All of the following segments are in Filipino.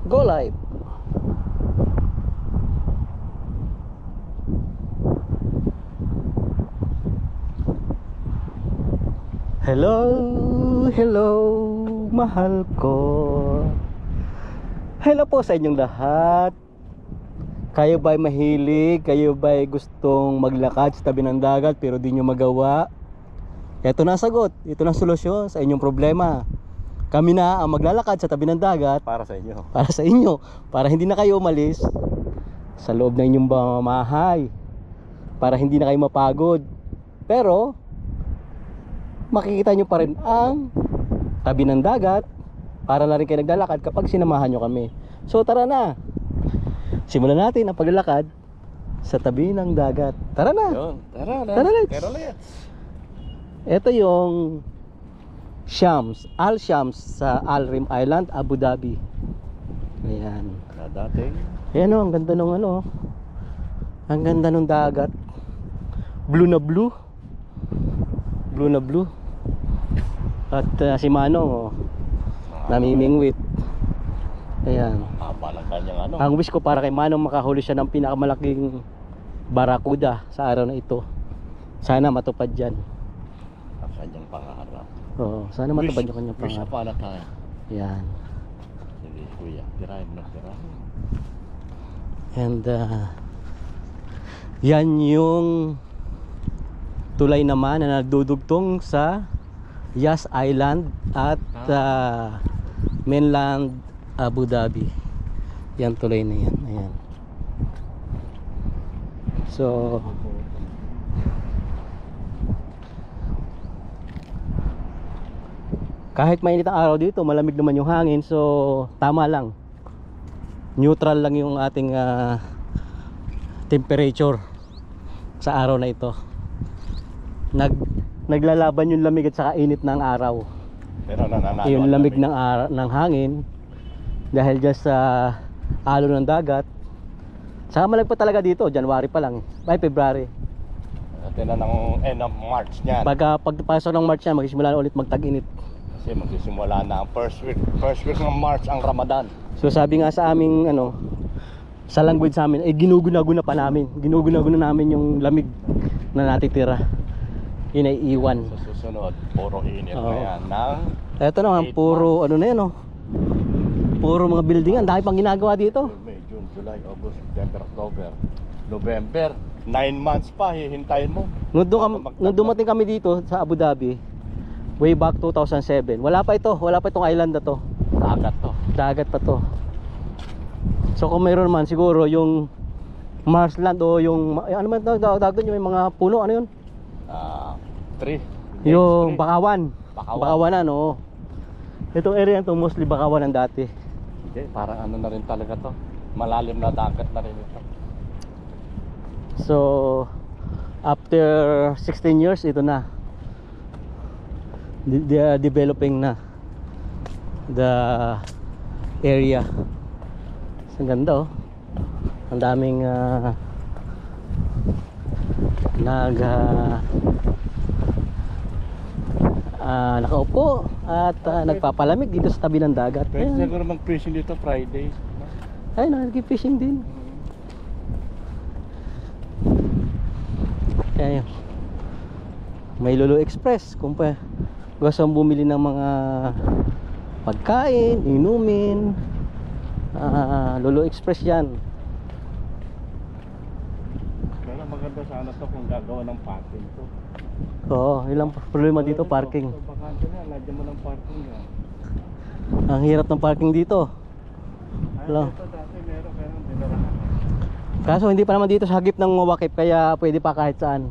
Go live. Hello, hello, mahal ko. Hello po sa inyong lahat. Kayo ba'y mahilig? Kayo ba'y gustong maglakad sa tabi ng dagat pero di nyo magawa? Ito na ang sagot, ito na ang solusyon sa inyong problema. Kami na ang maglalakad sa tabi ng dagat Para sa inyo. para sa inyo, para hindi na kayo umalis sa loob ng inyong pamamahay, para hindi na kayo mapagod. Pero makikita nyo pa rin ang tabi ng dagat, para na rin kayo naglalakad kapag sinamahan nyo kami. So tara na, simulan natin ang paglalakad sa tabi ng dagat. Tara na. Yun. Tara, let's. Tara, let's. Ito yung Shams, Al Shams sa Al Rim Island, Abu Dhabi. Ayan. Na dating. Ayan o, ang ganda nung ano, ang ganda nung dagat. Blue na blue. Blue na blue. At si Manong namimingwit. Ayan. Haba lang kanyang ano. Ang wish ko para kay Manong makahuli siya ng pinakamalaking barakuda sa araw na ito. Sana matupad yan. Ang kanyang pangarap. Oo, sana matupad yung kanyang Wish pangarap. upon a time. Yan. Sige, kuya. Tirahin mo, tirahin. And yan yung tulay naman na nagdudugtong sa Yas Island at mainland Abu Dhabi. Yan tulay na yan. Ayan. So kahit mainit ang araw dito, malamig naman yung hangin. So tama lang, neutral lang yung ating temperature sa araw na ito. Naglalaban yung lamig at saka init ng araw. Pero nananalo. Yung lamig ng hangin dahil dyan sa alon ng dagat. Saka malamig pa talaga dito, January pa lang, by February. Natin na ng end of March niyan. Pagpasok ng March yan, magsisimula na ulit magtag-init. Kasi magsisimula na ang first week ng March ang Ramadan. So sabi nga sa aming sa language sa amin, ginuguna-guna pa namin. Ginuguna-guna namin yung lamig na natitira. Yun ay iwan. Sa susunod, puro init Oo. na yan ng Eto naman, 8 puro ano na yan puro mga building. Ang dami pang ginagawa dito. May, June, July, August, September, October, November. 9 months pa, hihintayin mo. Nung dumating kami dito sa Abu Dhabi, way back 2007, wala pa itong island na to. Dagat to. Dagat pa to. So kung mayroon man siguro yung Marsland o yung ano man tawag doon, yung mga puno, ano yun? Tree. Yung Tree. Bakawan. Bakawanan, oo. Itong area to mostly Bakawanan dati. Hindi, parang ano na rin talaga to. Malalim na dagat na rin ito. So after 16 years, ito na. They are developing na the area. Ang ganda ang daming nakaupo at nagpapalamig dito sa tabi ng dagat. Pwede siguro mag-fishing dito Friday. Ay, nag-fishing din. Kaya may Lulu Express kung pa gusto mong bumili ng mga pagkain, inumin. Lulu Express yan. Pero maganda sana to kung gagawa ng parking to. Oo, ilang problema dito, parking. So, bakante na, lagyan mo ng parking yan. Ang hirap ng parking dito. Wala. Ito dati meron kaya ang dinarahan. Kaso hindi pa naman dito sa hagip ng Mawakip, kaya pwede pa kahit saan.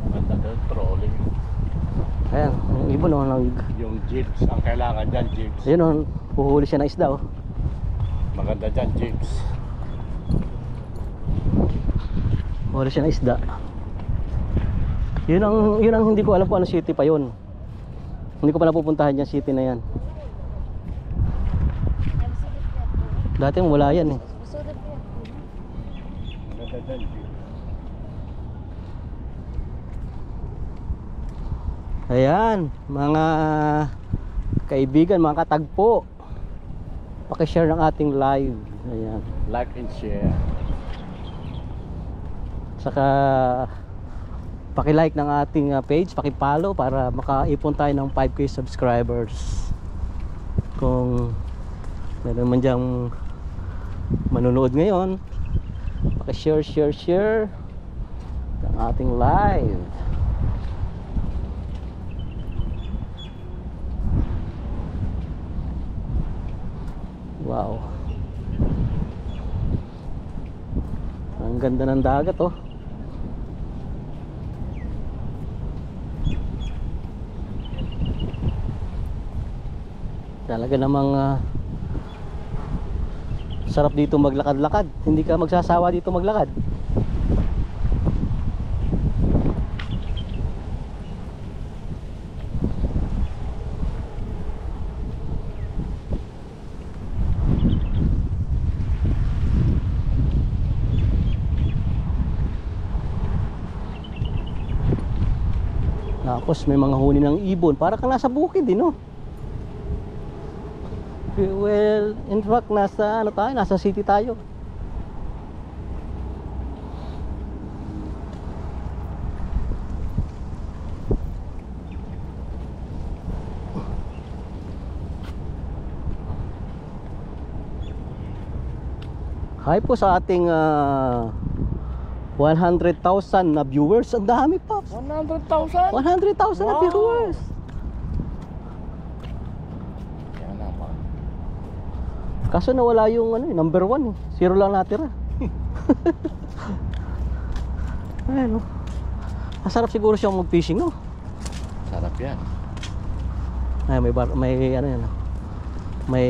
Maganda doon, trolling. Ayan, yung ibon Yung jeeps, ang kailangan dyan, jeeps. ayun puhuli siya ng isda Maganda dyan, jeeps. Puhuli siya ng isda. Yun ang hindi ko alam kung ano city pa yun. Hindi ko pa napupuntahan yung city na yan. Dati wala yan eh. Maganda dyan, jeeps. Ayan, mga kaibigan, mga katagpo, paki-share ng ating live. Ayan. Like and share. Saka paki-like ng ating page, paki-follow para makaipon tayo ng 5K subscribers. Kung meron man diyang manonood ngayon, paki-share, share ng ating live. Wow. Ang ganda ng dagat, oh. Talaga namang sarap dito maglakad-lakad. Hindi ka magsasawa dito maglakad. Tapos may mga huni ng ibon. Para kang nasa bukid, no? Well, in fact, nasa ano tayo? Nasa city tayo. Hi po sa ating 100,000 na viewers. Ang dami, Pops. 100,000? 100,000 na Wow. viewers. Yan naman. Kaso nawala yung ano, number 1 eh. Zero lang natira. Ayan, oh. Masarap siguro siyang mag-fishing, no? Sarap yan. Ay, may ano yan, oh. May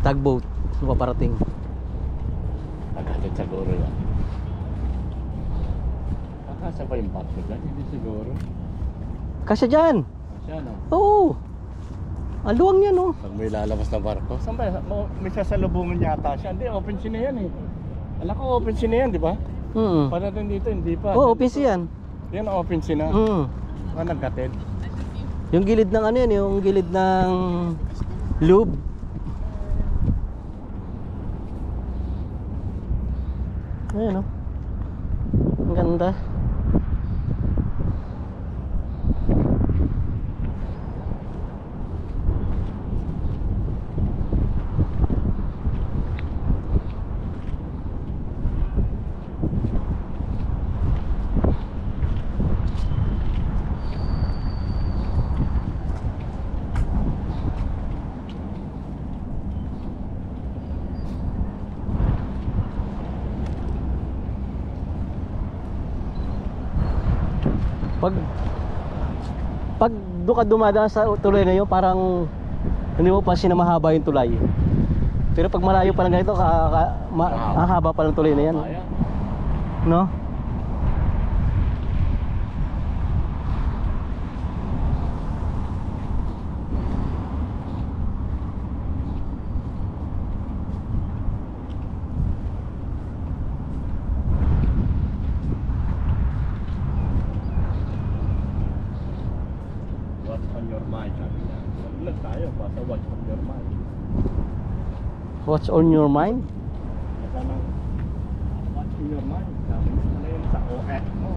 tugboat na paparating. Naghatid siguro yan. Kakasa ba yung barko dyan? Hindi siguro. Kasya dyan. Kasi ano? Oo. Ang luwang yan, oh. Pag may lalabas na barko. Saan ba? May sasalubungan yata siya. Hindi, open sea na yan eh. Alam ko open sea na yan, di ba? Parating dito, hindi pa. Oo, open sea yan. Yan ang open sea na. Naghatid. Yung gilid ng ano yan, yung gilid ng lube. Ayan, oh. Ang ganda. Pag doon ka dumadaan sa tulay na yun, parang hindi mo pansin na mahaba yung tulay. Pero pag malayo pa lang ganito, ang haba pa ng tulay na yan. Ayan. No? What's on your mind? Sabi niya. Vlog tayo, basta what's on your mind. What's on your mind? Basta lang, what's in your mind? Sabi niya, ano yun sa OS mo?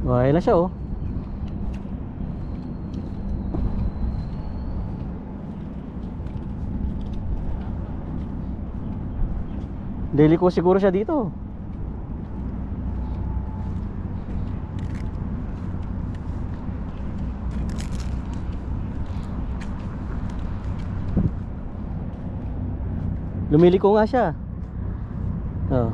Okay na siya, oh. Daily ko siguro siya dito. Lumiliko nga siya. Oh.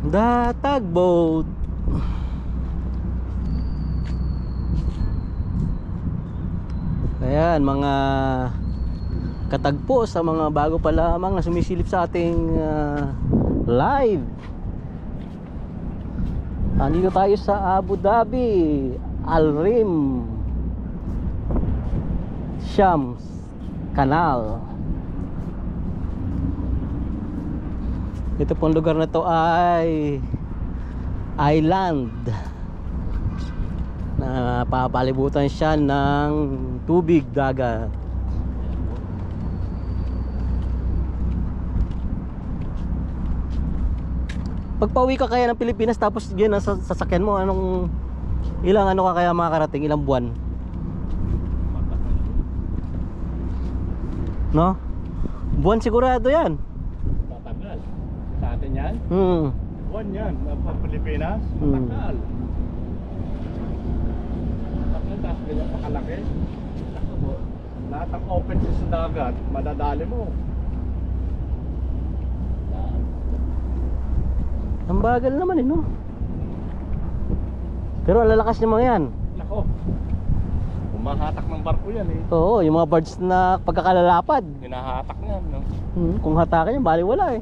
The tugboat. Ayan, mga katagpo sa mga bago pa lamang na sumisilip sa ating live. Andito tayo sa Abu Dhabi, Al Rim Shams Canal. Ito pong lugar na to ay island na papalibutan siya ng tubig dagat. Pag pauwi ka kaya ng Pilipinas tapos yun ang sasakyan mo, ilang ano ka kaya makakarating, ilang buwan? No? Buwan sigurado yan. Matagal. Sa atin yan? Buwan yan. Pag Pilipinas, matagal. Matagal, tapos ganyan pakalaki. Naku po, lahat ng open sa dagat, madadali mo. Ang bagal naman no? Pero ang lalakas niya mga yan. Nako, humahatak ng barko yan Oo, yung mga birds na pagkakalalapad. Hinahatak niyan, no? Kung hatakan yan, bali wala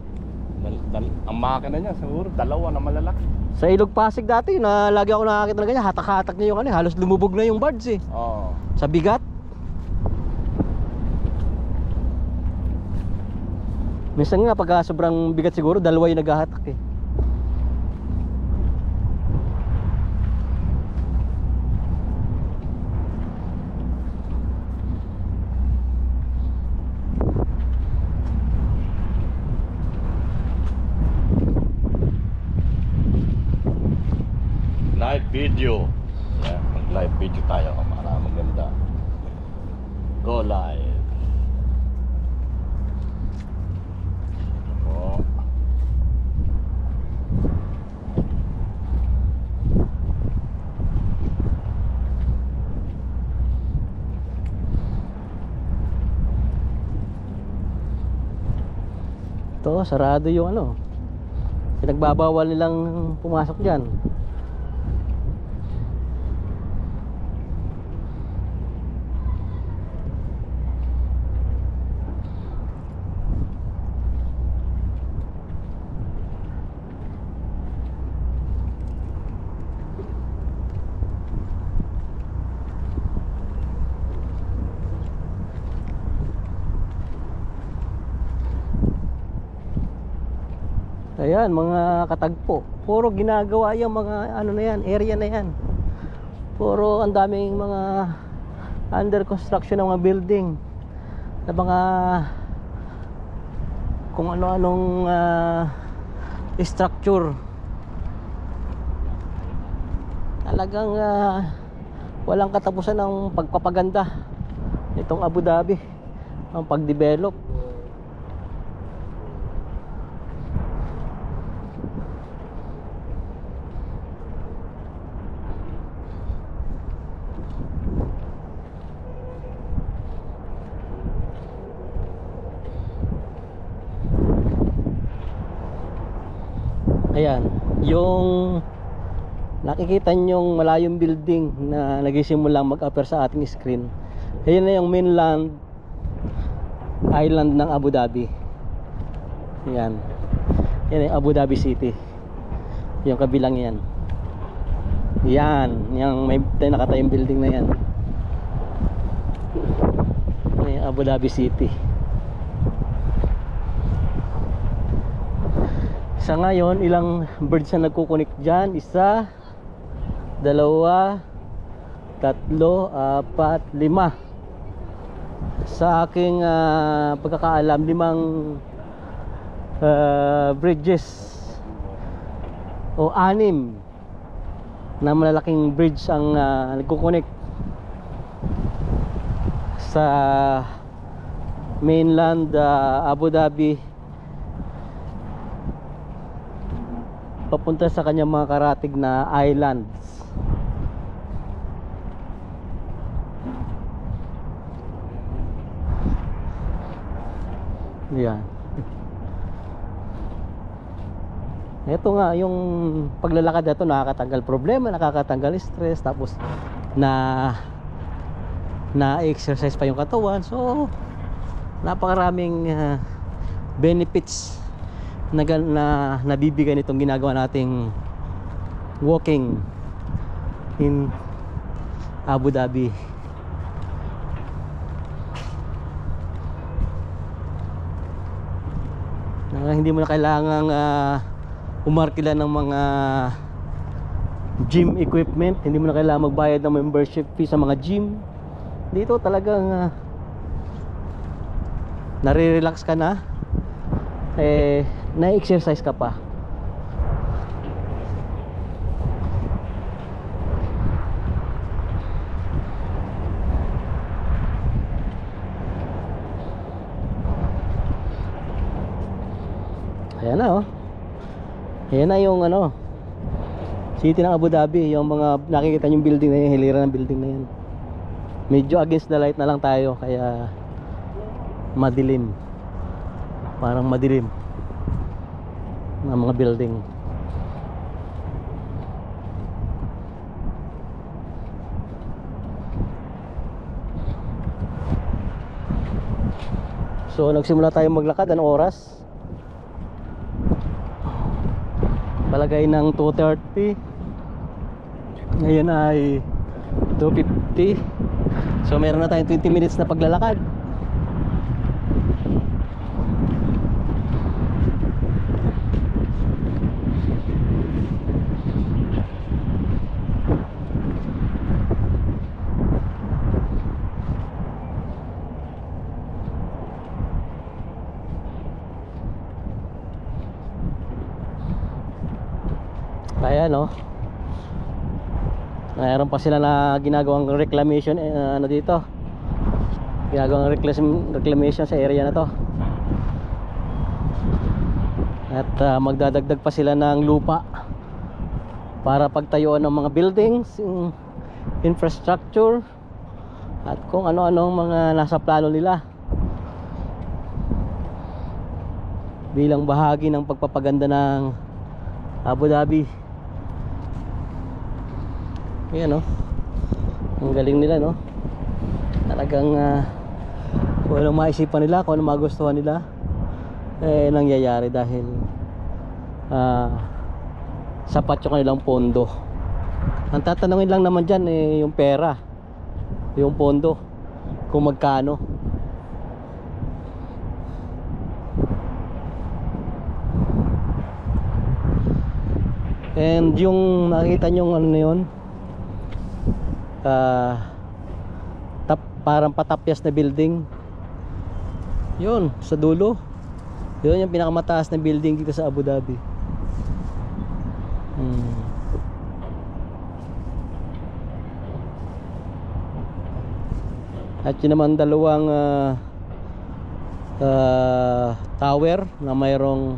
Ang makina niya, siguro, dalawa na malalaki. Sa Ilog Pasig dati, na lagi ako nakakita na ganyan, hatak-hatak niya yung halos lumubog na yung birds Oo. Sa bigat. Minsan nga, pagka sobrang bigat siguro, dalawa yung naghahatak Live video. Yeah, mag-live video tayo para maganda. Go live. Oh. Ito, sarado yung pinagbabawal nilang pumasok dyan. Ayan, mga katagpo. Puro ginagawa yung mga na yan, area na yan. Puro ang daming mga under construction ng mga building. Na mga kung ano-anong structure. Talagang walang katapusan ng pagpapaganda nitong Abu Dhabi, ang pagdevelop. Ayan, yung nakikita nyong malayong building na nagsisimula mag-appear sa ating screen. Ayan na yung mainland island ng Abu Dhabi. Ayan. Yan yung Abu Dhabi City. Yung kabilang yan. Yan, yung may nakatayong building na yan. Yan yung Abu Dhabi City. Sa ngayon, ilang birds na nagkukunik dyan? Isa, dalawa, tatlo, apat, lima. Sa aking pagkakaalam, 5 bridges o 6 na malalaking bridge ang nagkukunik sa mainland Abu Dhabi papunta sa kanyang mga karatig na islands. Yan. Ito nga, yung paglalakad na ito nakakatanggal problema, nakakatanggal stress, tapos na-exercise pa yung katawan. So napakaraming benefits na nabibigay nitong ginagawa nating walking in Abu Dhabi. Hindi mo na kailangang umarkila ng mga gym equipment, hindi mo na kailangan magbayad ng membership fee sa mga gym. Dito talagang nare-relax ka na, na-exercise ka pa. Ayan na, oh. Ayan na yung city ng Abu Dhabi. Yung mga nakikita yung building na yan, hilira ng building na yan. Medyo against the light na lang tayo, kaya madilim. Parang madilim ng mga building. So nagsimula tayo maglakad. Anong oras? Palagay ng 2:30. Ngayon ay 2:50. So meron na tayong 20 minutes na paglalakad. Kaya mayroon pa sila na ginagawang reclamation dito. Ginagawang reclamation sa area na to. At magdadagdag pa sila ng lupa para pagtayuan ng mga buildings, infrastructure, at kung ano-anong mga nasa plano nila bilang bahagi ng pagpapaganda ng Abu Dhabi. Ayan, ang galing nila, talagang kung anong maisipan nila, kung anong magustuhan nila, nangyayari dahil sapat yung kanilang pondo. Ang tatanungin lang naman dyan yung pera, yung pondo, kung magkano. And yung nakita nyo na yun, parang patapyas na building, yun sa dulo, yun yung pinakamataas na building dito sa Abu Dhabi. At yun naman dalawang tower na mayroong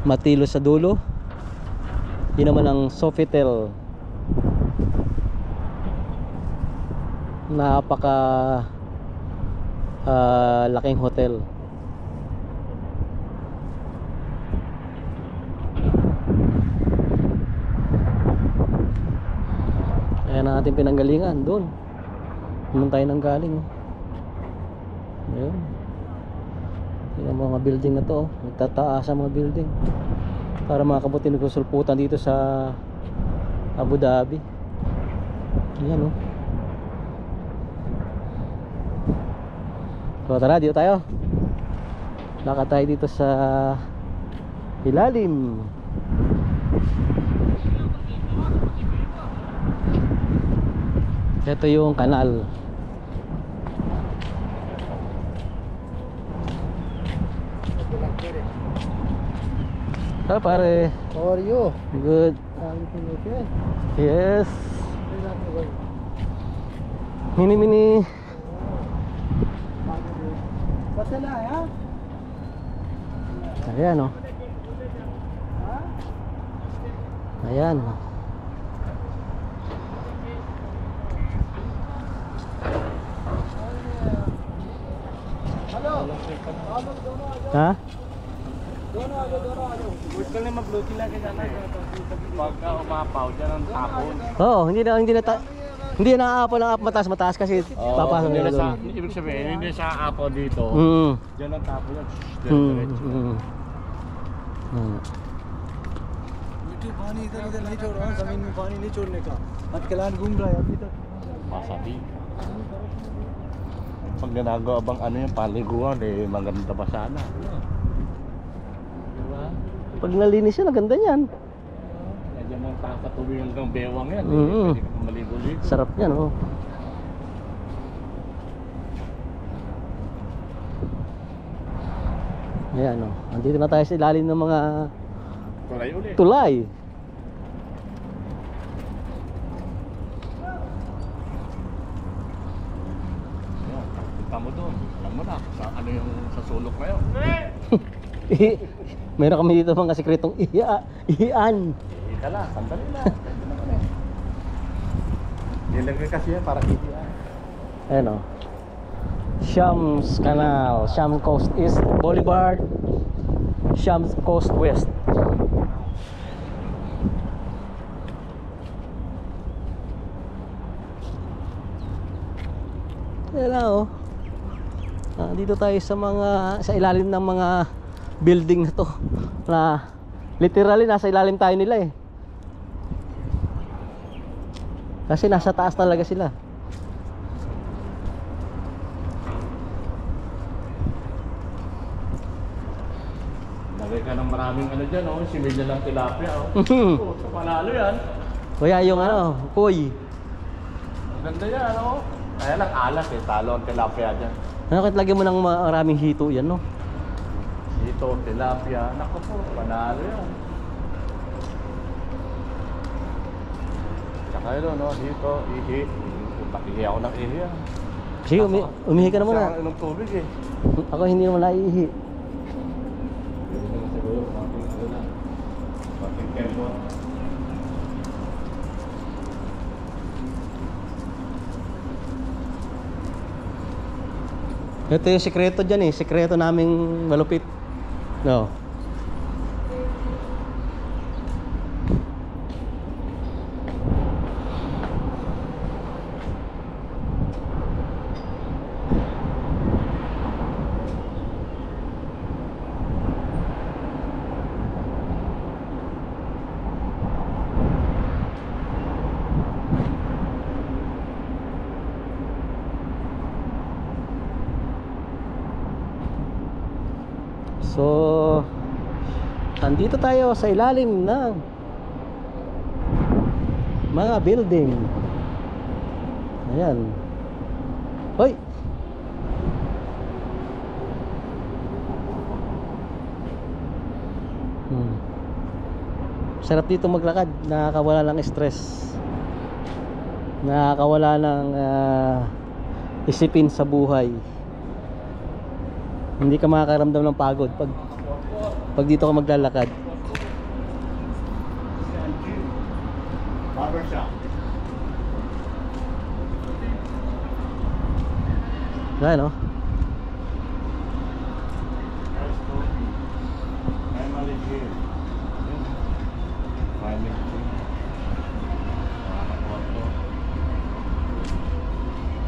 matilo sa dulo. Yun naman ang Sofitel. Napaka laking hotel. Ayan ang ating pinanggalingan. Doon tayo nang galing. Ayun. Yung mga building na to, nagtataas ang mga building para makabuti ng sulputan dito sa Abu Dhabi. Ayan, So tara, dito tayo. Lakad tayo dito sa ilalim. Ito yung kanal. Pare. How are you? Good. Everything okay? Yes. Mini. Pasala ya? Ayan, Ayan. Hello. Ha? Gusto na mag-luti lang kaya na. Pagka umapaw, dyan ang tapon. Oo, hindi na aapon ang mataas kasi papasok nila doon. Ibig sabihin, hindi sa apaw dito. Dyan ang tapon yan. Diretso. मिट्टी पानी इधर इधर नहीं छोड़ रहा जमीन में पानी नहीं छोड़ने का आज कलान घूम रहा है अभी तक Masabi. Pag ginagawa bang ano yung paliguan, eh maganda pa sana. Diba? Pag nalinis yan, ang ganda niyan. Nandiyan ang kakatuloy hanggang bewang yan. Mm. Pwede ka maligo-ligo. Sarap niyan, oh. Ayan, oh. Andito na tayo sa ilalim ng mga Tulay ulit. tulay. Ayan, punta mo doon. Alam mo na sa ano yung sa sulok na yun. Meron kami dito mga sikretong ihian. Dala, sandali na. Nilagay kasi yan para ihian. Ayan, oh. Shams Canal, Shams Coast East Boulevard, Shams Coast West. Ayan na, oh. Dito tayo sa ilalim ng mga building na to, na literally nasa ilalim tayo nila eh. Kasi nasa taas talaga sila. Lagay ka ng maraming ano dyan, oh. Similya ng tilapia, oh. Oh, sa panalo yan. Kaya yung ano, koy. Ang ganda yan, oh. Kaya lang alat eh, talo ang tilapia dyan. Ano kahit lagyan mo ng maraming hito yan, no? Dito, tilapia. Naku po, panalo yan. Tsaka yun, no? Dito, ihi. Pakihi ako ng ihi, ah. Sige, umihi ka na muna. Sa ng tubig, eh. Ako hindi naman naiihi. Pwede naman siguro, konting ano na. Konting tempo. Ito yung sikreto dyan eh. Sikreto naming malupit. No. So, andito tayo sa ilalim ng mga building. Ayan. Hoy! Sarap dito maglakad. Nakakawala ng stress. Nakakawala ng isipin sa buhay. Hindi ka makakaramdam ng pagod pag dito ka maglalakad. Barbershop. Ayan, oh.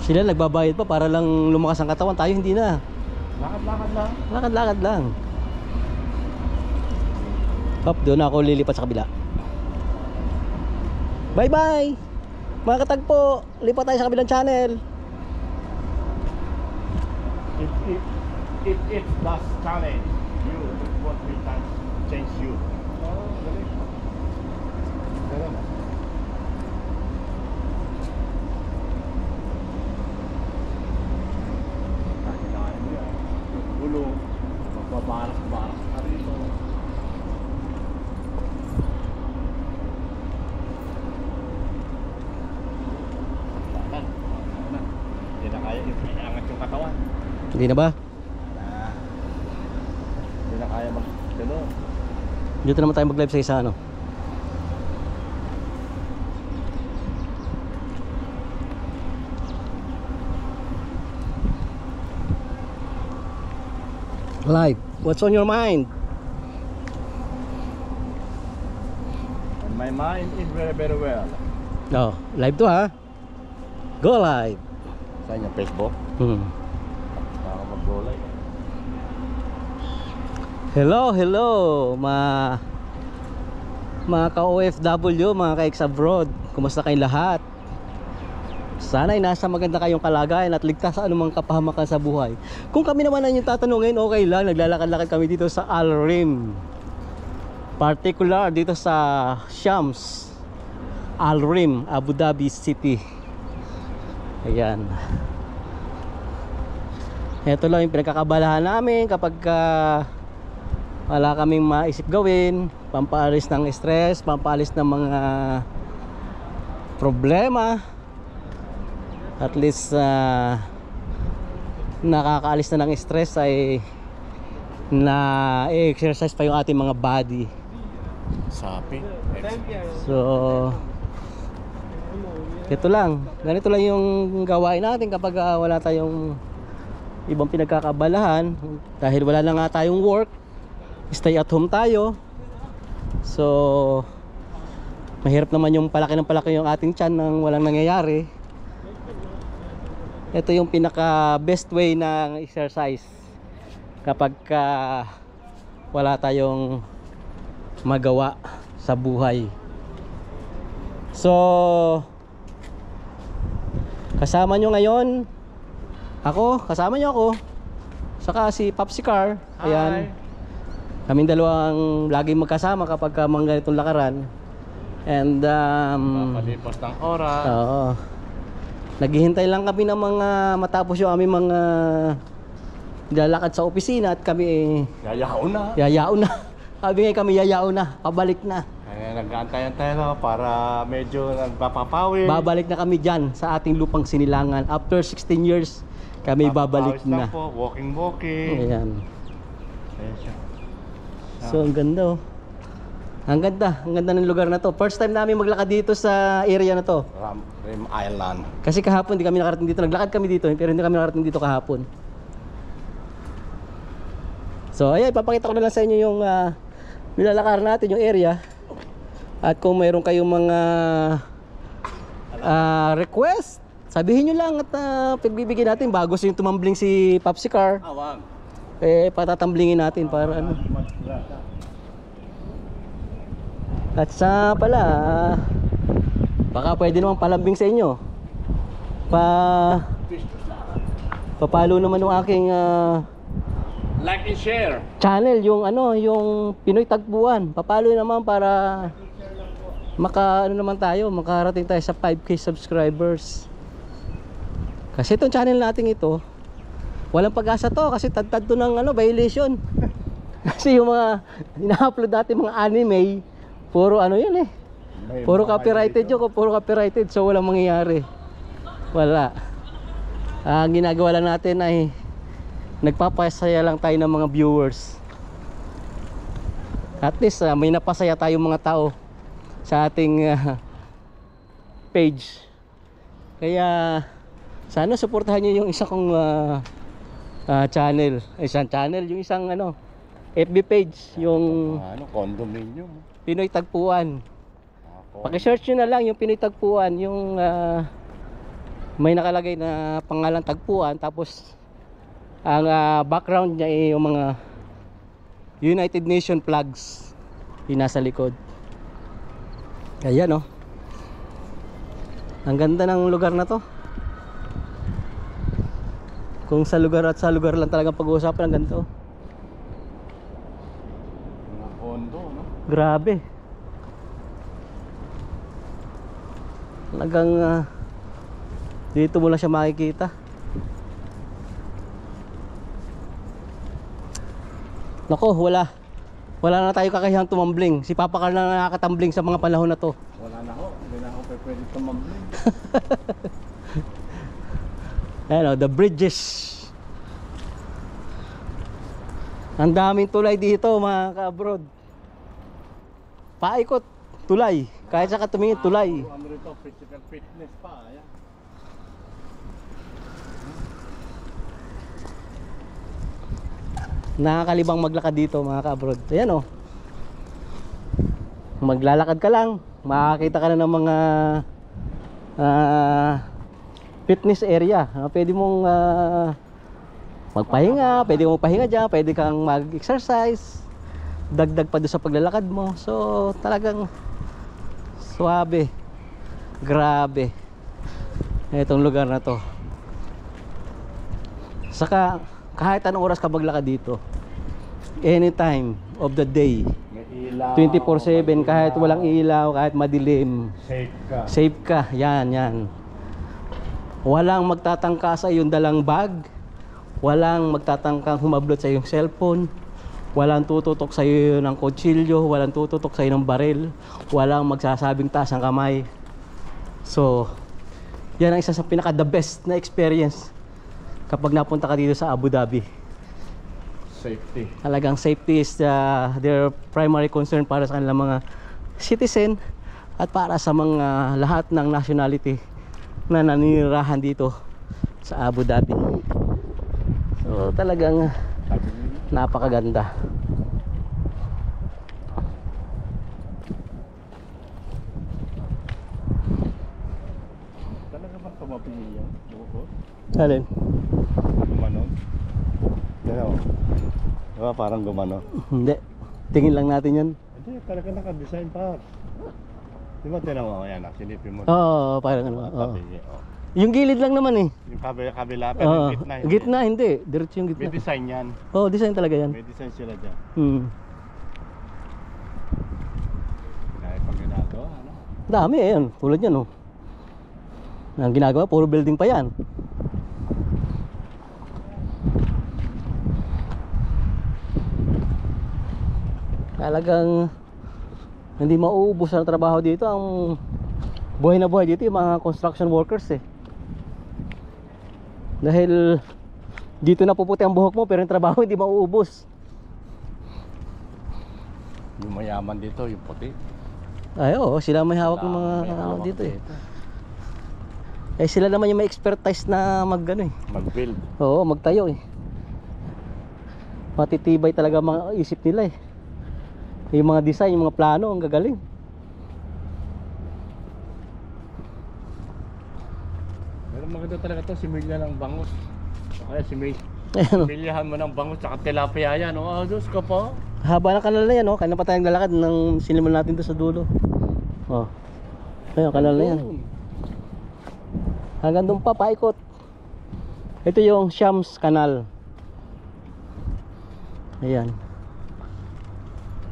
Sila nagbabayad pa para lang lumakas ang katawan. Tayo hindi na. Lakad-lakad lang. Lakad-lakad lang. Hop, doon ako lilipat sa kabila. Bye-bye! Mga katagpo, lipat tayo sa kabilang channel. If it does challenge you, what will change you? Oh, galing. Galing. Kailangan mo yan. Ulo, magbabaras-baras ka rito. Hindi na kaya iangat yung katawan. Hindi na ba? Hindi na kaya mag-tulo. Dito naman tayo mag-live sa isa, ano? Live. What's on your mind? My mind is very, very well. Oh, live to ha. Go live. Saan yung Facebook? Para mag-golay. Hello, hello mga ka-OFW, mga ka-ex abroad. Kumusta kayong lahat? Sana ay nasa maganda kayong kalagayan at ligtas sa anumang kapahamakan sa buhay. Kung kami naman ang yung tatanungin, okay lang. Naglalakad-lakad kami dito sa Al Rim. Particular dito sa Shams Al Rim, Abu Dhabi City. Ayan. Ito lang yung pinagkakabalahan namin kapag wala kaming maisip gawin. Pampaalis ng stress, pampaalis ng mga problema. At least nakakaalis na ng stress ay na-exercise pa yung ating mga body. Sapi. So ito lang, ganito lang yung gawain natin kapag wala tayong ibang pinagkakabalahan. Dahil wala na nga tayong work, stay at home tayo. So mahirap naman yung palaki ng palaki yung ating tiyan nang walang nangyayari. Ito yung pinaka best way ng exercise kapag wala tayong magawa sa buhay. So kasama nyo ngayon kasama nyo ako, saka si Popsicar. Ayan, kaming dalawang laging magkasama kapag mga ganitong lakaran. And Palipas ng oras. oo, naghihintay lang kami ng mga matapos yung aming mga nilalakad sa opisina at kami yayaon na. Sabi nga kami yayaon na, pabalik na. Kaya nag-aantay-antay na para medyo nagpapapawid. Babalik na kami dyan sa ating lupang sinilangan. After 16 years kami babalik Papapawis na. lang po, walking. Ayan. Ayan siya. So ang ganda oh. Ang ganda ng lugar na to. First time namin maglakad dito sa area na to. Rim Island. Kasi kahapon hindi kami nakarating dito. Naglakad kami dito pero hindi kami nakarating dito kahapon. So ayan, papakita ko na lang sa inyo yung nilalakaran natin, yung area. At kung mayroon kayong mga request, sabihin nyo lang at pagbibigyan natin bago yung tumambling si Popsicar. Awang. Patatamblingin natin para ano. At sa pala, baka pwede naman palambing sa inyo. Papalo naman ng aking Like and share. channel, yung yung Pinoy Tagpuan. Papalo naman para makarating tayo sa 5K subscribers. Kasi itong channel natin ito, walang pag-asa to kasi tad to ng violation. Kasi yung mga ina-upload natin mga anime, puro yun eh. Puro copyrighted yun, puro copyrighted, so walang mangyayari. Wala. Ang ginagawa lang natin ay nagpapasaya lang tayo ng mga viewers. At least may napasaya tayong mga tao sa ating page. Kaya sana suportahan niyo yung isa kong channel. Yung isang FB page, yung Condominium. Pinoy Tagpuan. Paki-search nyo na lang yung Pinoy Tagpuan, yung may nakalagay na pangalan Tagpuan, tapos ang background niya ay yung mga United Nations flags yung nasa likod. Ayan ang ganda ng lugar na to. Kung sa lugar lang talagang pag-uusapan ng ganito. Mga condo, no? Grabe. Talagang dito mo lang siya makikita. Nako, wala na tayo kakayahang tumambling. Si Papa Carl na nakakatambling sa mga panahon na to. Wala na ho. Hindi na ako pwede tumambling. Ayan the bridges. Ang daming tulay dito mga ka-abroad. Paikot, tulay. Kahit saka tumingin, tulay. Ano rito, physical fitness pa. Ayan. Nakakalibang maglakad dito mga ka-abroad. Ayan maglalakad ka lang. makakita ka na ng mga fitness area. Pwede mong magpahinga, pwede mong pahinga dyan, pwede kang mag-exercise, dagdag pa doon sa paglalakad mo. So talagang suabe, grabe itong lugar na to. Saka kahit anong oras ka maglakad dito, anytime of the day, May ilaw. 24/7, kahit walang ilaw, kahit madilim, Safe ka. safe ka. Yan. Walang magtatangka sa iyong dalang bag, walang magtatangkang humablot sa iyong cellphone, walang tututok sa iyo ng kutsilyo, walang tututok sa iyo ng baril, walang magsasabing taas ang kamay. So yan ang isa sa pinaka the best na experience kapag napunta ka dito sa Abu Dhabi. Safety. Talagang safety is their primary concern para sa kanilang mga citizen at para sa mga lahat ng nationality na naninirahan dito sa Abu Dhabi. So talagang napakaganda. Talaga ba tumapili yan? Buko? Alin? Gumano? Pero, diba parang gumano? Hindi. Tingin lang natin yan. Hindi, talaga naka-design par. Diba tinawa ko yan, silipin mo. Oo, parang ano. Oo. Tabi, oh. Yung gilid lang naman eh. Yung kabila, pero Oo. yung gitna. Gitna, hindi. Diretso yung May gitna. design yan. Oo, design talaga yan. May design sila dyan. Dahil pang ginagawa, ano? Dami eh yan. Tulad yan oh. Ang ginagawa, puro building pa yan. Talagang hindi mauubos ang trabaho dito. Ang buhay na buhay dito yung mga construction workers eh. Dahil dito na puputi ang buhok mo pero yung trabaho hindi mauubos. Yung mayaman dito, yung puti. Ay oo, sila may hawak ng mga May ano hawak dito eh. Eh sila naman yung may expertise na mag-ano eh. Mag-build. Oo, magtayo eh. Matitibay talaga mga isip nila eh. Yung mga design, yung mga plano, ang gagaling. Pero maganda talaga to, similya ng bangus. O kaya Ayan, oh. similyahan mo ng bangus tsaka tilapia yan. O, Diyos ko po. Haba ng kanal na yan, oh. Kaya na pa tayong lalakad nang sinimulan natin doon sa dulo. Oh. Ayun, kanal na yan. Hanggang doon pa, paikot. Ito yung Shams Canal. Ayan.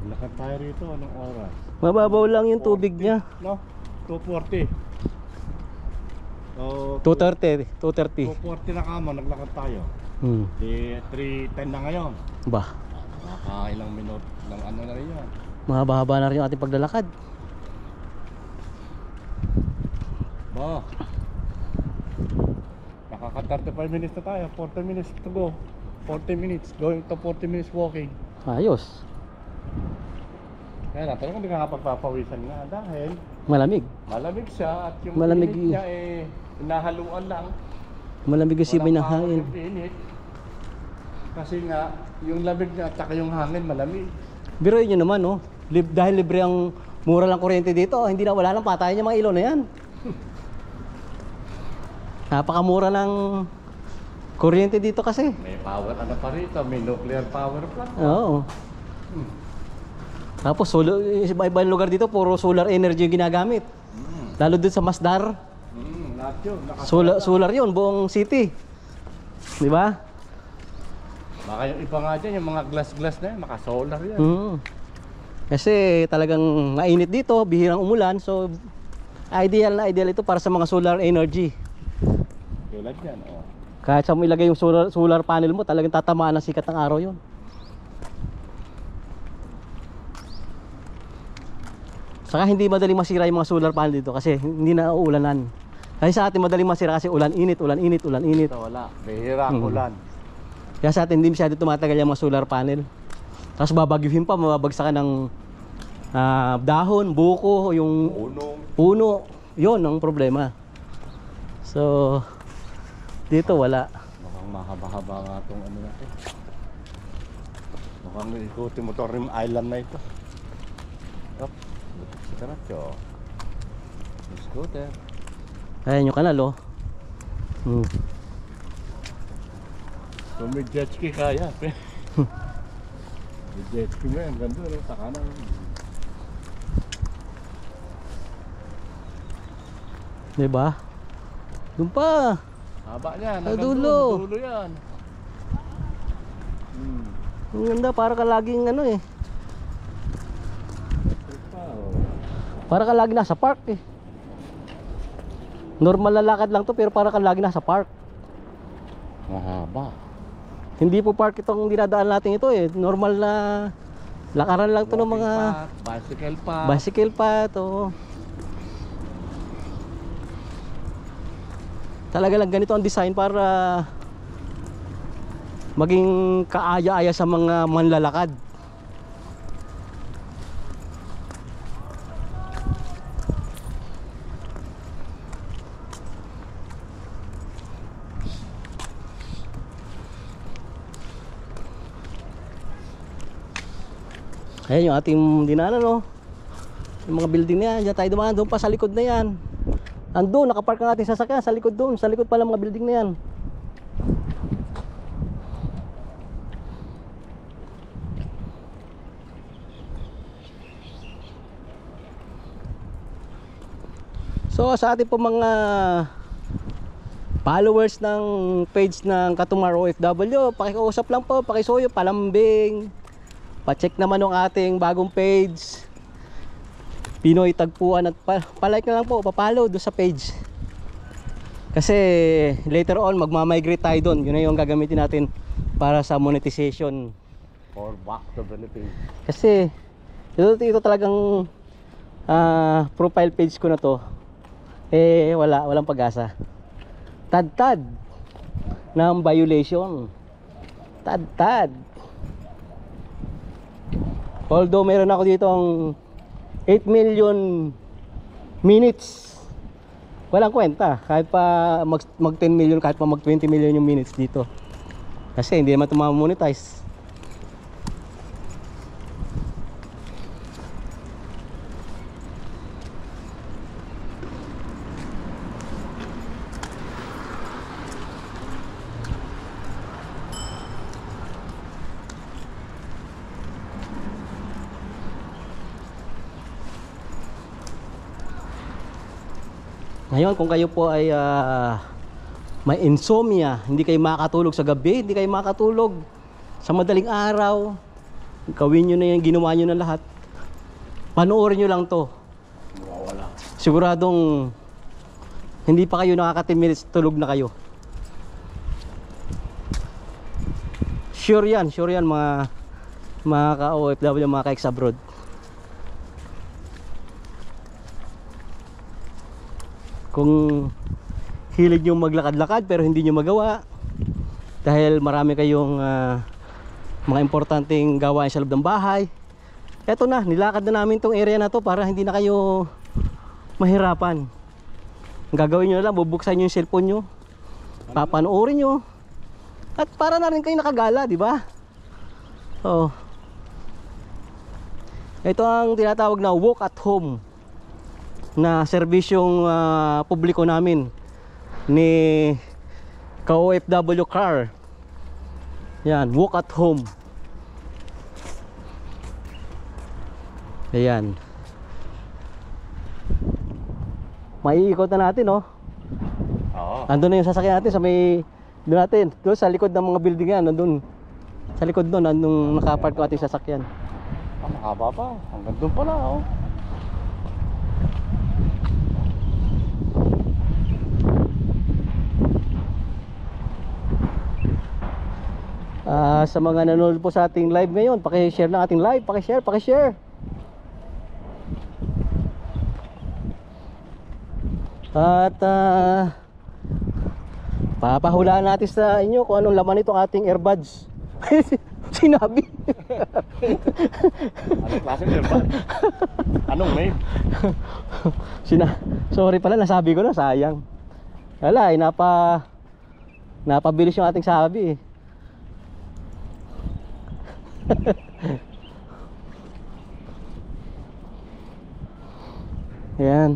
Lakad tayo rito, anong oras? Mababaw lang yung tubig niya. No? 2:40. So, 2:30. 2:30. 2:40 na kamo, naglakad tayo. Di 3:10 na ngayon. Ba, Ilang minute lang ano na rin yan. mahaba-haba na rin yung ating paglalakad. Ba. Nakaka 35 minutes na tayo, 40 minutes to go. 40 minutes, going to 40 minutes walking. Ayos. Kaya na, talagang hindi ka kapagpapawisan nga dahil Malamig. malamig siya at yung Malamig init niya eh hinahaluan lang. Malamig yung simoy ng Walang hangin. yung init. Kasi nga, yung lamig niya at saka yung hangin malamig. Biruin nyo naman, oh. Dahil libre ang mura lang kuryente dito, hindi na wala nang patayan yung mga ilaw na yan. Napakamura ng kuryente dito kasi. May power ano pa rito, may nuclear power plant. Oo. Tapos iba-ibang lugar dito puro solar energy yung ginagamit. Lalo dun sa Masdar, Lahat yun. solar yun, buong city. Di ba? Baka yung iba nga dyan, yung mga glass na yan, maka-solar yan. Kasi talagang mainit dito, bihirang umulan, so ideal na ideal ito para sa mga solar energy. Tulad yan, oh. Kahit sa mo ilagay yung solar panel mo, talagang tatamaan ng sikat ng araw yun. Saka hindi madaling masira yung mga solar panel dito kasi hindi na uulanan. Kasi sa atin madaling masira kasi ulan, init, ulan, init, ulan, init. Ito wala, bihira ang ulan. Kaya sa atin hindi masyado tumatagal yung mga solar panel. Tapos babagyuhin pa, mababagsakan ng dahon, buko, yung puno. Yun ang problema. So, dito wala. Mukhang mahaba-haba nga itong ano na ito. Mukhang ikutin mo ito rim island na ito. Op, diretso. Scooter. Ayan yung kanal oh. Kung may jet ski kaya. May jet ski mo yan. Ganda no? Sa kanan. Diba? Doon pa. Haba niyan. Sa hanggang dulo. doon, dulo yan. Ang ganda, para ka laging ano eh. Para ka lagi nasa park eh. Normal na lakad lang to pero para ka lagi nasa park. Mahaba. Hindi po park itong dinadaan natin ito eh. Normal na lakaran lang to ng mga Bicycle path. bicycle path oh. Talaga lang ganito ang design para maging kaaya-aya sa mga manlalakad. Ayan yung ating dinaanan oh. Yung mga building na yan, dyan tayo dumaan, doon pa sa likod na yan. Andun, nakapark ang ating sasakyan sa likod doon, sa likod pala mga building na yan. So sa ating po mga followers ng page ng Katumar OFW, pakiusap lang po, pakisuyo, palambing. Pa-check naman ng ating bagong page Pinoy Tagpuan at palike na lang po, pa-follow doon sa page. Kasi later on magmamigrate tayo doon. Yun na yung gagamitin natin para sa monetization. For back to Philippines. Kasi ito talagang profile page ko na to. Eh walang pag-asa. Tad-tad ng violation. Tad-tad. Although meron ako dito ang 8 million minutes, walang kwenta. Kahit pa mag 10 million, kahit pa mag 20 million yung minutes dito. Kasi hindi naman ito ma-monetize. Ngayon kung kayo po ay may insomnia, hindi kayo makakatulog sa gabi, hindi kayo makakatulog sa madaling araw, gawin nyo na yung ginawa nyo na lahat, panoorin nyo lang to. Mawawala. Siguradong hindi pa kayo nakaka 10 minutes tulog na kayo. Sure yan mga ka-OFW, mga ka-ex-abroad. Kung hilig nyo maglakad-lakad pero hindi nyo magawa dahil marami kayong mga importanteng gawain sa loob ng bahay, eto na, nilakad na namin tong area na to para hindi na kayo mahirapan. Ang gagawin nyo na lang, bubuksan nyo yung cellphone nyo, papanoorin nyo, at para na rin kayo nakagala, di ba? Oh. Ito ang tinatawag na walk at home na serbisyong publiko namin ni ka-OFW car. Yan, walk at home. Ayan. Maiikot na natin, oh. Oo. Andun na yung sasakyan natin sa may doon natin, doon sa likod ng mga building yan, nandun. Sa likod doon, andun nakapark ko ating sasakyan. Mahaba pa. Hanggang doon pala, oh. Sa mga nanonood po sa ating live ngayon, paki-share ng ating live, paki-share. At papahulaan natin sa inyo kung anong laman itong ating earbuds. Sinabi. Anong klase nyo ba? Anong name? Sorry pala, nasabi ko na, sayang. Wala, napabilis yung ating sabi eh. Ayan.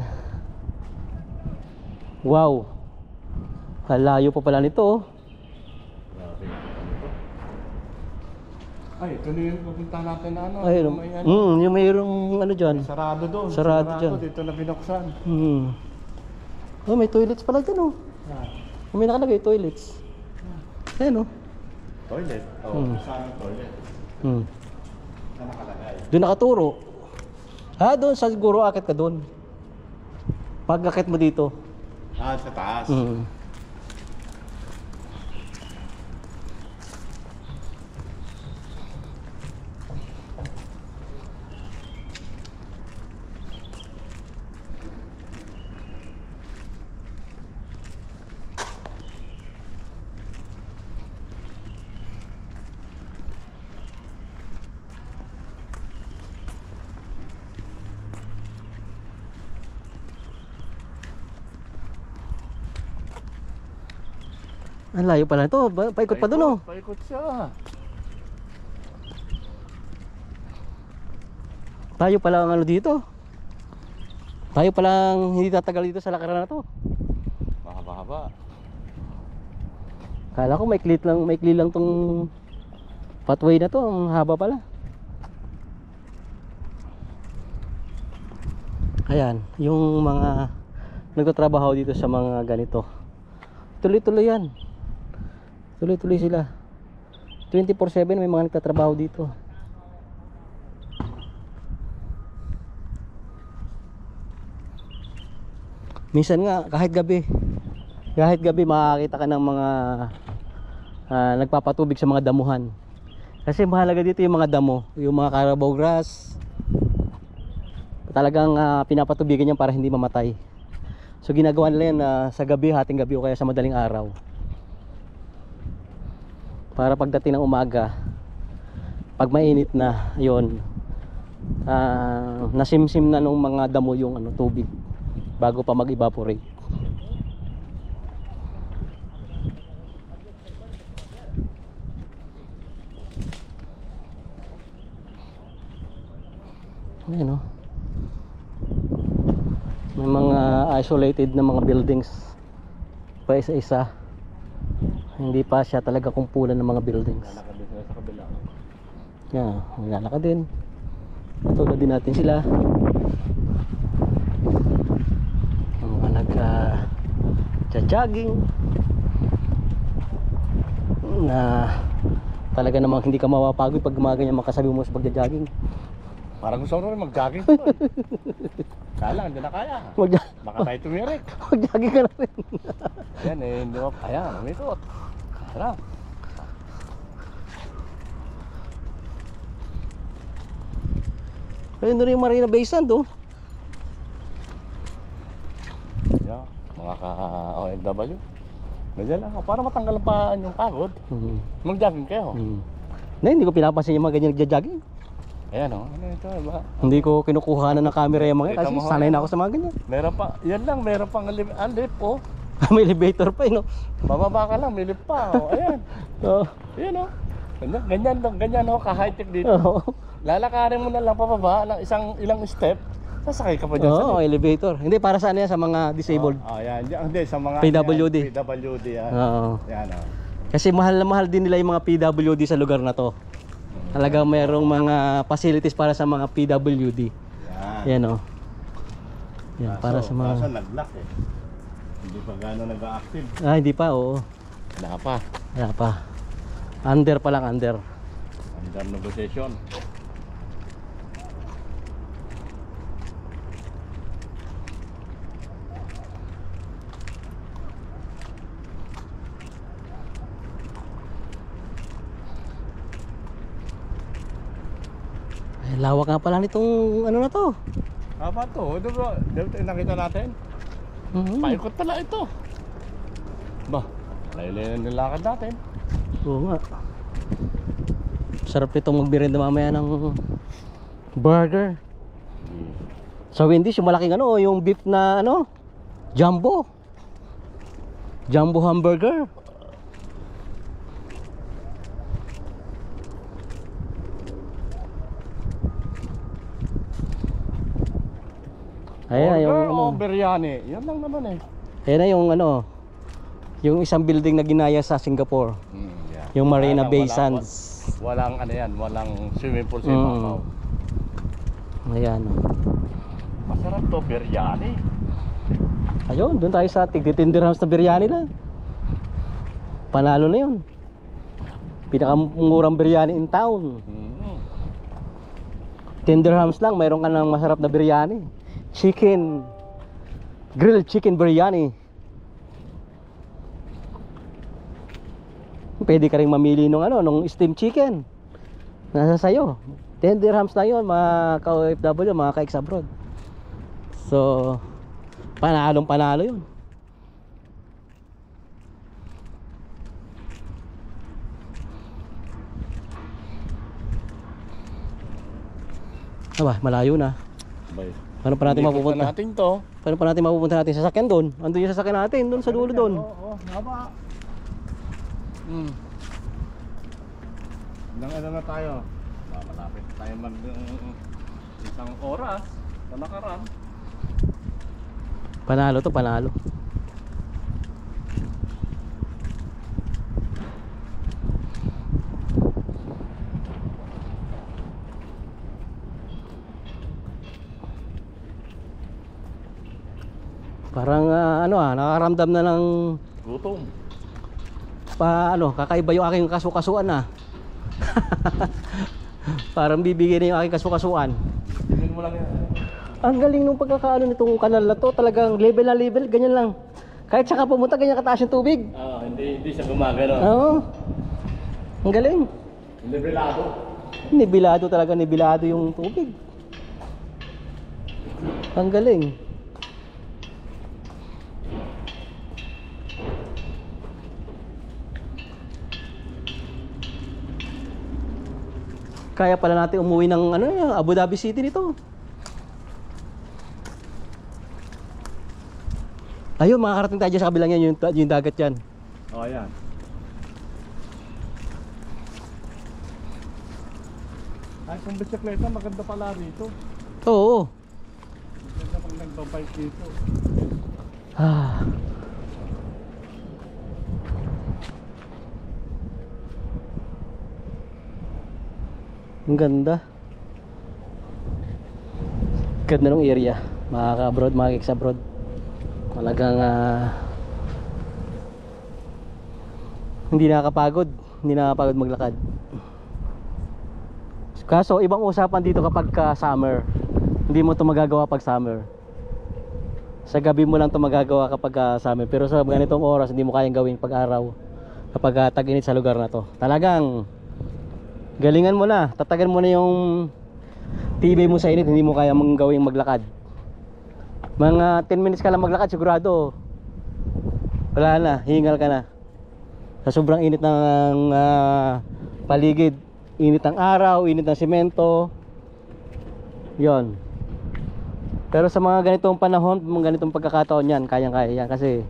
Wow. Kalayo pa pala nito oh. Grabe. Ay, ito na yung pupunta natin na ano. Ayun. May ano, Yung mayroong ano dyan. sarado doon. Sarado dyan. Dito na binuksan. Oh, may toilets pala dyan oh. May nakalagay toilets. Ayan oh. Toilet? Oo, saan ang toilet? Saan nakalagay? Doon nakaturo. Doon sa siguro akit ka doon. Pag akit mo dito. Sa taas. Ang layo pala nito. Paikot pa doon oh. Paikot siya. Tayo pala ang ano dito. Tayo palang hindi tatagal dito sa lakaran na to. Mahaba-haba. Kala ko maikli lang tong pathway na to. Ang haba pala. Ayan, yung mga nagtatrabaho dito sa mga ganito. Tuloy-tuloy yan. Tuloy-tuloy sila. 24/7 may mga nagtatrabaho dito. Minsan nga kahit gabi makakita ka ng mga nagpapatubig sa mga damuhan. Kasi mahalaga dito yung mga damo, yung mga Carabao grass. Talagang pinapatubigan yan para hindi mamatay. So ginagawa nila yan sa gabi, hating gabi o kaya sa madaling araw. Para pagdating ng umaga, pag mainit na, yon, nasimsim na nung mga damo yung tubig bago pa mag-evaporate. Ayan o. May mga isolated na mga buildings pa isa-isa. Hindi pa siya talaga kumpulan ng mga buildings. Lalakad din sila sa kabila. Yan, lalakad din. Tulad din natin sila. Ang mga nag-jogging na talaga namang hindi ka mapapagod pag gumaganyan makasabi mo sa pagja-jogging. Parang gusto ko rin mag-jogging. Kala, hindi na kaya. Baka tayo tumirik. Mag-jogging ka na rin. Yan hindi mo. Ayan, umikot. Tara. Ayun na rin yung Marina Bay Sand oh. Yeah, mga ka-OFW. Ganyan lang. Para matanggal pa yung pagod. Mag-jogging kayo. Na, hindi ko pinapansin yung mga ganyan nagja-jogging. Ayan o. Ano ito ba? Hindi ko kinukuha na ng camera yung mga kasi sanay na ako sa mga ganyan. Meron pa. Yan lang. Meron pang lip oh. May elevator pa no. Bababa ka lang. May lip pa. Oh. Ayan. Oo. Ayan o. Ganyan o. Ka-high-tech dito. Oo. Lalakarin mo na lang pababa. Ilang step. Sasakay ka pa dyan sa Oo, elevator. Hindi para saan yan sa mga disabled. Yan. Hindi, sa mga PWD. Yan, PWD yan. Oo. Yan o. Kasi mahal na mahal din nila yung mga PWD sa lugar na to. Talagang mayroong mga facilities para sa mga PWD. Yan o. Yan, para sa mga... Kaso nag-lock eh. Hindi pa gano'n nag-active. Hindi pa, oo. Wala pa. Wala pa. Under pa lang, under. Under negotiation. Lawak nga pala nitong ano na to. Apa to? Diba nakita natin? Paikot pala ito. Ba, layo-layo na nilakad natin. Oo nga. Sarap nitong magbirinda mamaya ng burger. Sa Wendy's yung malaking yung beef na jumbo. Jumbo hamburger. Ayan, Burger yung o biryani? Yan lang naman eh. Ayan na yung ano, yung isang building na ginaya sa Singapore. Yeah. Yung Marina Bay Walang- Sands. Walang ano yan, walang swimming pool sa Mm. ibabaw. Ayan. Oh. Masarap to, biryani. Ayun, doon tayo sa tig 10 dirhams na biryani lang. Panalo na yun. Pinakamurang biryani in town. 10 dirhams lang, mayroon ka ng masarap na biryani. Chicken, grilled chicken biryani. Pwede ka rin mamili nung ano, nung steamed chicken. Nasa sayo. 10 dirhams na yun, mga ka-OFW, mga ka-ex-abroad. So, panalong panalo yun. Aba, malayo na. Bay. Paano pa natin Ikot na mapupunta? natin to. Paano pa natin mapupunta natin sa sasakyan doon? Andun yung sasakyan natin, doon sa dulo doon. Oo, haba. Nang ano na tayo? Malapit tayo mag isang oras na nakaraan. Panalo to, panalo. Parang nakakaramdam na ng Gutom. kakaiba yung aking kasukasuan na. Parang bibigyan na yung aking kasukasuan. Tingnan mo lang yan. Ang galing nung pagkakaano nitong kanal na to, talagang level na level, ganyan lang. Kahit saka pumunta, ganyan kataas yung tubig. Hindi siya gumagano. Oo. Ang galing. Nivelado. Nibilado talaga, nibilado yung tubig. Ang galing. Kaya pala natin umuwi ng Abu Dhabi City nito. Ayun, makakarating tayo dyan sa kabilang yan, yung dagat yan. Oh, yan. Ay, kung bisikleta, maganda pala rito. Oo. Maganda pag nagbabike dito. Ah. Ang ganda. Ganda ng area. Mga ka-abroad, mga ex-abroad. Talagang hindi nakakapagod. Hindi nakakapagod maglakad. Kaso ibang usapan dito kapag summer. Hindi mo ito magagawa pag summer. Sa gabi mo lang ito magagawa kapag summer. Pero sa ganitong oras hindi mo kayang gawin pag araw. Kapag tag-init sa lugar na to. Talagang galingan mo na. Tatagan mo na yung tibay mo sa init. Hindi mo kaya gawing maglakad. Mga 10 minutes ka lang maglakad, sigurado wala na, hingal ka na. Sa sobrang init ng paligid. Init ng araw, init ng semento. Yon. Pero sa mga ganitong panahon, mga ganitong pagkakataon yan, kayang-kaya yan. Kasi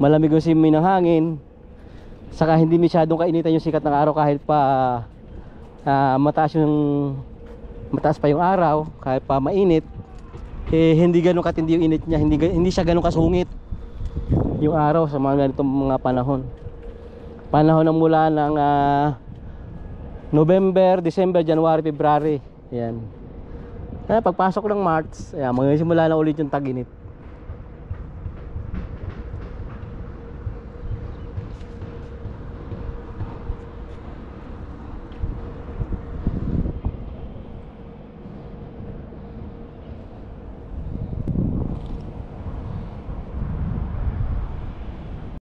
malamig yung simoy ng hangin. Saka hindi masyadong kainitan yung sikat ng araw kahit pa mataas pa yung araw, kahit pa mainit. Hindi ganun katindi yung init niya, hindi siya ganun kasungit yung araw sa mga ganitong mga panahon. Panahon ng mula ng November, December, January, February. Yan. Pagpasok ng March, magsisimula na ulit yung tag-init.